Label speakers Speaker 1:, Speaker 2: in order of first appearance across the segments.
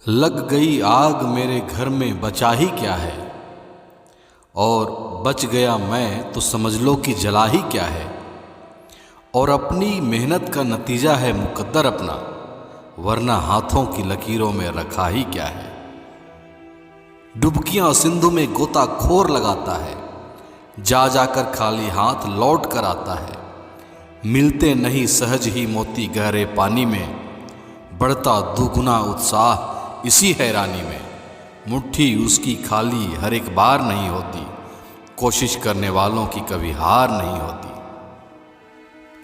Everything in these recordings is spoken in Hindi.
Speaker 1: लग गई आग मेरे घर में बचा ही क्या है, और बच गया मैं तो समझ लो कि जला ही क्या है। और अपनी मेहनत का नतीजा है मुकद्दर अपना, वरना हाथों की लकीरों में रखा ही क्या है। डुबकियां सिंधु में गोताखोर लगाता है, जा जाकर खाली हाथ लौट कर आता है। मिलते नहीं सहज ही मोती गहरे पानी में, बढ़ता दुगुना उत्साह इसी हैरानी में। मुट्ठी उसकी खाली हर एक बार नहीं होती, कोशिश करने वालों की कभी हार नहीं होती।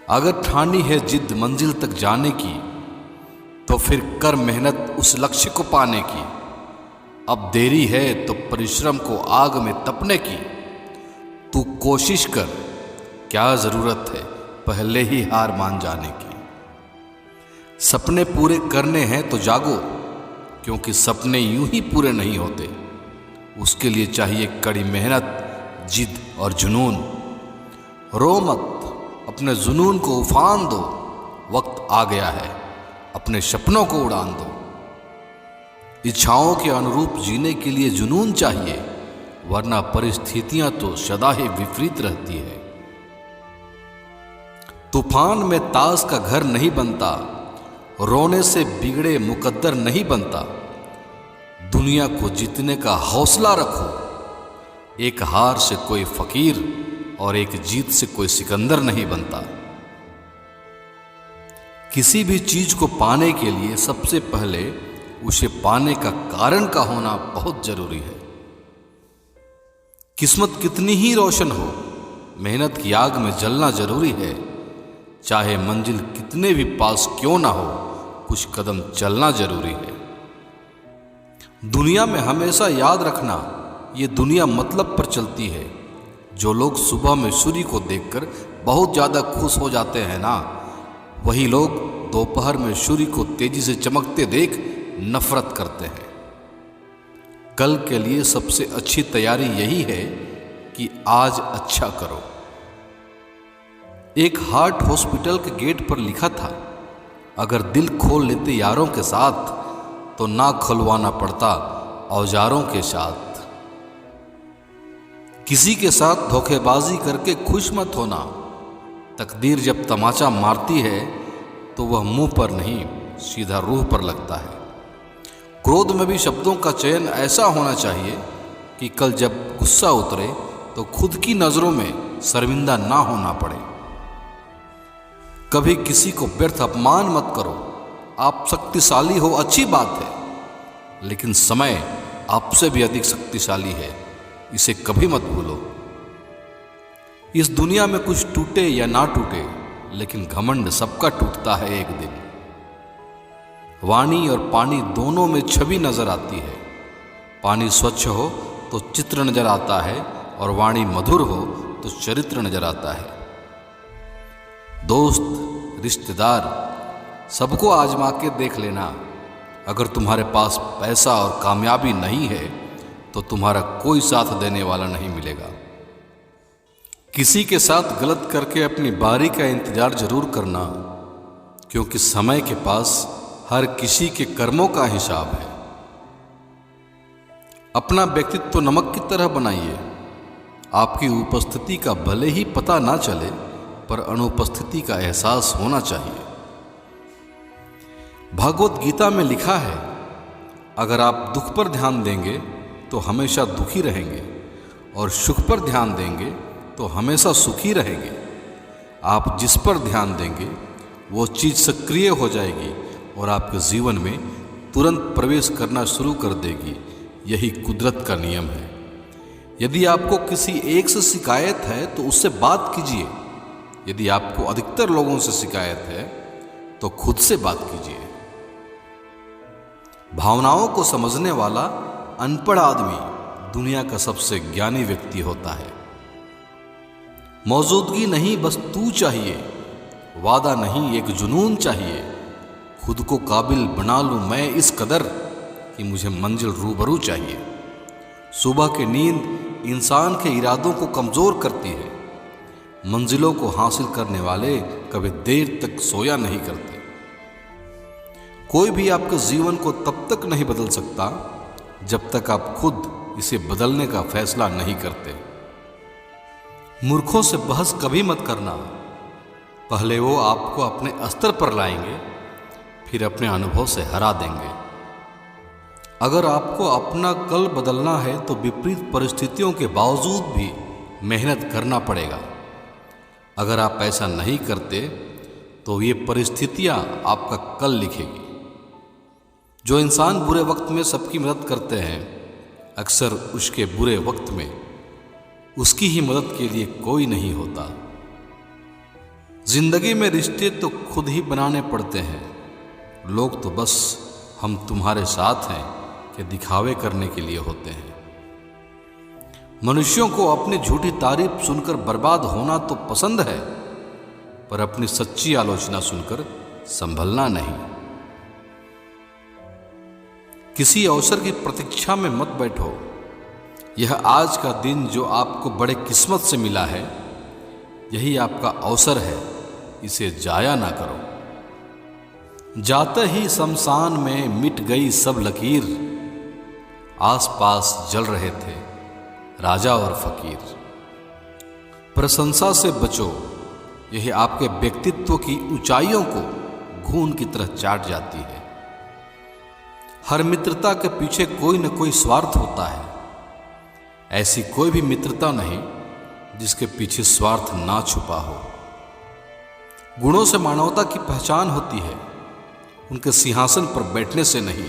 Speaker 1: अगर ठानी है जिद मंजिल तक जाने की, तो फिर कर मेहनत उस लक्ष्य को पाने की। अब देरी है तो परिश्रम को आग में तपने की। तू कोशिश कर, क्या जरूरत है पहले ही हार मान जाने की। सपने पूरे करने हैं तो जागो, क्योंकि सपने यूं ही पूरे नहीं होते। उसके लिए चाहिए कड़ी मेहनत, जिद और जुनून। रो मत, अपने जुनून को उफान दो। वक्त आ गया है, अपने सपनों को उड़ान दो। इच्छाओं के अनुरूप जीने के लिए जुनून चाहिए, वरना परिस्थितियां तो सदा ही विपरीत रहती है। तूफान में ताश का घर नहीं बनता, रोने से बिगड़े मुकद्दर नहीं बनता। दुनिया को जीतने का हौसला रखो, एक हार से कोई फकीर और एक जीत से कोई सिकंदर नहीं बनता। किसी भी चीज को पाने के लिए सबसे पहले उसे पाने का कारण का होना बहुत जरूरी है। किस्मत कितनी ही रोशन हो, मेहनत की आग में जलना जरूरी है। चाहे मंजिल कितने भी पास क्यों ना हो, कुछ कदम चलना जरूरी है। दुनिया में हमेशा याद रखना, ये दुनिया मतलब पर चलती है। जो लोग सुबह में सूर्य को देखकर बहुत ज़्यादा खुश हो जाते हैं ना, वही लोग दोपहर में सूर्य को तेजी से चमकते देख नफरत करते हैं। कल के लिए सबसे अच्छी तैयारी यही है कि आज अच्छा करो। एक हार्ट हॉस्पिटल के गेट पर लिखा था, अगर दिल खोल लेते यारों के साथ, तो ना खुलवाना पड़ता औजारों के साथ। किसी के साथ धोखेबाजी करके खुश मत होना। तकदीर जब तमाचा मारती है तो वह मुंह पर नहीं, सीधा रूह पर लगता है। क्रोध में भी शब्दों का चयन ऐसा होना चाहिए कि कल जब गुस्सा उतरे तो खुद की नजरों में शर्मिंदा ना होना पड़े। कभी किसी को व्यर्थ अपमान मत करो। आप शक्तिशाली हो, अच्छी बात है, लेकिन समय आपसे भी अधिक शक्तिशाली है, इसे कभी मत भूलो। इस दुनिया में कुछ टूटे या ना टूटे, लेकिन घमंड सबका टूटता है एक दिन। वाणी और पानी दोनों में छवि नजर आती है। पानी स्वच्छ हो तो चित्र नजर आता है, और वाणी मधुर हो तो चरित्र नजर आता है। दोस्त, रिश्तेदार, सबको आजमा के देख लेना। अगर तुम्हारे पास पैसा और कामयाबी नहीं है, तो तुम्हारा कोई साथ देने वाला नहीं मिलेगा। किसी के साथ गलत करके अपनी बारी का इंतजार जरूर करना, क्योंकि समय के पास हर किसी के कर्मों का हिसाब है। अपना व्यक्तित्व नमक की तरह बनाइए। आपकी उपस्थिति का भले ही पता ना चले, पर अनुपस्थिति का एहसास होना चाहिए। भगवत गीता में लिखा है, अगर आप दुख पर ध्यान देंगे तो हमेशा दुखी रहेंगे, और सुख पर ध्यान देंगे तो हमेशा सुखी रहेंगे। आप जिस पर ध्यान देंगे वो चीज़ सक्रिय हो जाएगी और आपके जीवन में तुरंत प्रवेश करना शुरू कर देगी। यही कुदरत का नियम है। यदि आपको किसी एक से शिकायत है तो उससे बात कीजिए। यदि आपको अधिकतर लोगों से शिकायत है तो खुद से बात कीजिए। भावनाओं को समझने वाला अनपढ़ आदमी दुनिया का सबसे ज्ञानी व्यक्ति होता है। मौजूदगी नहीं, बस तू चाहिए। वादा नहीं, एक जुनून चाहिए। खुद को काबिल बना लूं मैं इस कदर कि मुझे मंजिल रूबरू चाहिए। सुबह की नींद इंसान के इरादों को कमजोर करती है। मंजिलों को हासिल करने वाले कभी देर तक सोया नहीं करते। कोई भी आपके जीवन को तब तक नहीं बदल सकता जब तक आप खुद इसे बदलने का फैसला नहीं करते। मूर्खों से बहस कभी मत करना। पहले वो आपको अपने स्तर पर लाएंगे, फिर अपने अनुभव से हरा देंगे। अगर आपको अपना कल बदलना है तो विपरीत परिस्थितियों के बावजूद भी मेहनत करना पड़ेगा। अगर आप ऐसा नहीं करते तो ये परिस्थितियां आपका कल लिखेगी। जो इंसान बुरे वक्त में सबकी मदद करते हैं, अक्सर उसके बुरे वक्त में उसकी ही मदद के लिए कोई नहीं होता। जिंदगी में रिश्ते तो खुद ही बनाने पड़ते हैं। लोग तो बस हम तुम्हारे साथ हैं कि दिखावे करने के लिए होते हैं। मनुष्यों को अपनी झूठी तारीफ सुनकर बर्बाद होना तो पसंद है, पर अपनी सच्ची आलोचना सुनकर संभलना नहीं। किसी अवसर की प्रतीक्षा में मत बैठो। यह आज का दिन जो आपको बड़े किस्मत से मिला है, यही आपका अवसर है, इसे जाया ना करो। जाते ही शमशान में मिट गई सब लकीर, आसपास जल रहे थे राजा और फकीर। प्रशंसा से बचो, यह आपके व्यक्तित्व की ऊंचाइयों को घून की तरह चाट जाती है। हर मित्रता के पीछे कोई न कोई स्वार्थ होता है। ऐसी कोई भी मित्रता नहीं जिसके पीछे स्वार्थ ना छुपा हो। गुणों से मानवता की पहचान होती है, उनके सिंहासन पर बैठने से नहीं।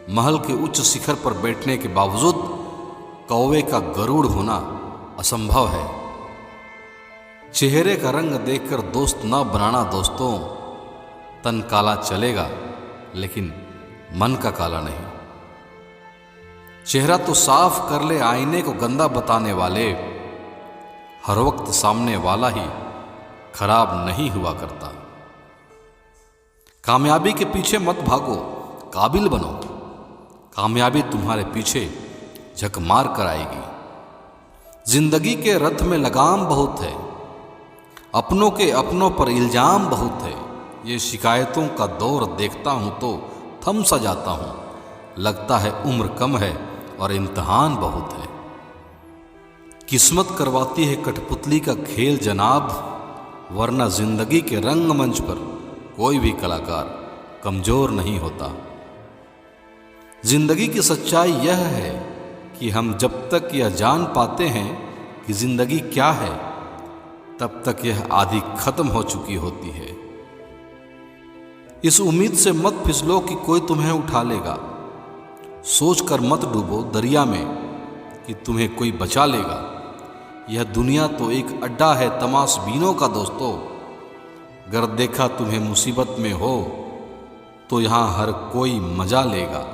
Speaker 1: महल के उच्च शिखर पर बैठने के बावजूद कौवे का गरुड़ होना असंभव है। चेहरे का रंग देखकर दोस्त ना बनाना दोस्तों। तन काला चलेगा लेकिन मन का काला नहीं। चेहरा तो साफ कर ले आईने को गंदा बताने वाले। हर वक्त सामने वाला ही खराब नहीं हुआ करता। कामयाबी के पीछे मत भागो, काबिल बनो। कामयाबी तुम्हारे पीछे झक मार कर आएगी। जिंदगी के रथ में लगाम बहुत है, अपनों के अपनों पर इल्जाम बहुत है। ये शिकायतों का दौर देखता हूं तो थम सा जाता हूं। लगता है उम्र कम है और इम्तिहान बहुत है। किस्मत करवाती है कठपुतली का खेल जनाब, वरना जिंदगी के रंगमंच पर कोई भी कलाकार कमजोर नहीं होता। जिंदगी की सच्चाई यह है कि हम जब तक यह जान पाते हैं कि जिंदगी क्या है, तब तक यह आधी खत्म हो चुकी होती है। इस उम्मीद से मत फिसलो कि कोई तुम्हें उठा लेगा। सोचकर मत डूबो दरिया में कि तुम्हें कोई बचा लेगा। यह दुनिया तो एक अड्डा है तमाशबीनों का दोस्तों। अगर देखा तुम्हें मुसीबत में हो तो यहाँ हर कोई मजा लेगा।